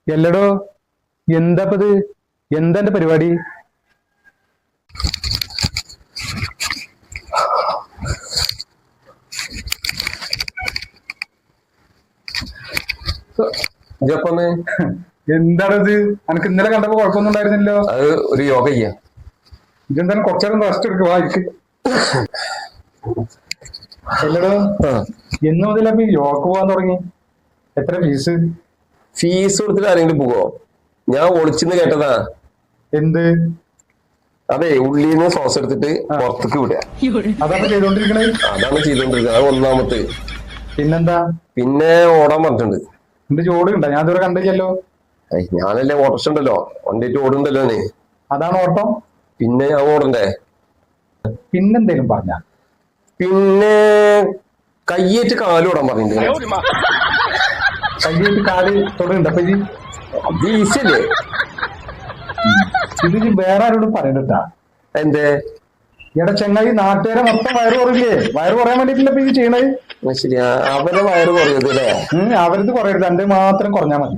എല്ലടോ, എന്താപ്പത്? എന്താ എന്റെ പരിപാടി? ഇജപ്പൊന്ന് എന്താണത്? എനിക്ക് ഇന്നലെ കണ്ടപ്പോ കുഴപ്പമൊന്നും ഉണ്ടായിരുന്നില്ലോ. അത് ഒരു യോഗ ചെയ്യാം. ഇതെന്തായാലും കുറച്ചേരം റെസ്റ്റ് എടുക്കുക. എല്ലടോ, എന്ന് മുതലപ്പോ ഈ യോഗ പോവാൻ തുടങ്ങി? എത്ര ഫീസ്? ഫീസ് കൊടുത്തിട്ട് ആരെങ്കിലും പോവോ? ഞാൻ ഒളിച്ചിന്ന് കേട്ടതാ. എന്ത്? അതെ, ഉള്ളിന്ന് ശ്വാസം എടുത്തിട്ട് പുറത്തേക്ക് വിടുക. അതാണ് ചെയ്തോണ്ടിരിക്കണേ. അതാണ് ചെയ്തോണ്ടിരിക്കുന്നത്. അത് ഒന്നാമത്തെ. പിന്നെന്താ? പിന്നെ ഓടാൻ പറഞ്ഞിട്ടുണ്ട്. എന്റെ ചോടുണ്ടോ? ഞാൻ ഇതുവരെ കണ്ടില്ലല്ലോ. ഞാനല്ലേ ഓട്ടർഷ ഉണ്ടല്ലോ, വണ്ടിയിട്ട് ഓടുണ്ടല്ലോ. അതാണ് ഓട്ടം? പിന്നെ ഞാൻ ഓടണ്ടേ? പിന്നെന്തേലും പറഞ്ഞ? പിന്നെ കയ്യേറ്റ് കാലും ഓടാൻ പറഞ്ഞിട്ടുണ്ട്. കയ്യേറ്റ് കാല് തൊടുണ്ട്. അപ്പൊ ഇത് അത് ഈസിയല്ലേ? ഇത് വേറെ ആരോടും പറയണ്ടാ. എന്തേ? എടാ ചെങ്ങായി, നാട്ടുകാരെ മൊത്തം വയറ് കുറയില്ലേ? വയറ് കുറയാൻ വേണ്ടിട്ടില്ല ഇപ്പൊ ഇത് ചെയ്യണത്. ശരിയാ, അവരെ വയറ് കുറയത് അല്ലേ? അവരത് കുറയരുത്, എന്റെ മാത്രം കുറഞ്ഞാൽ മതി.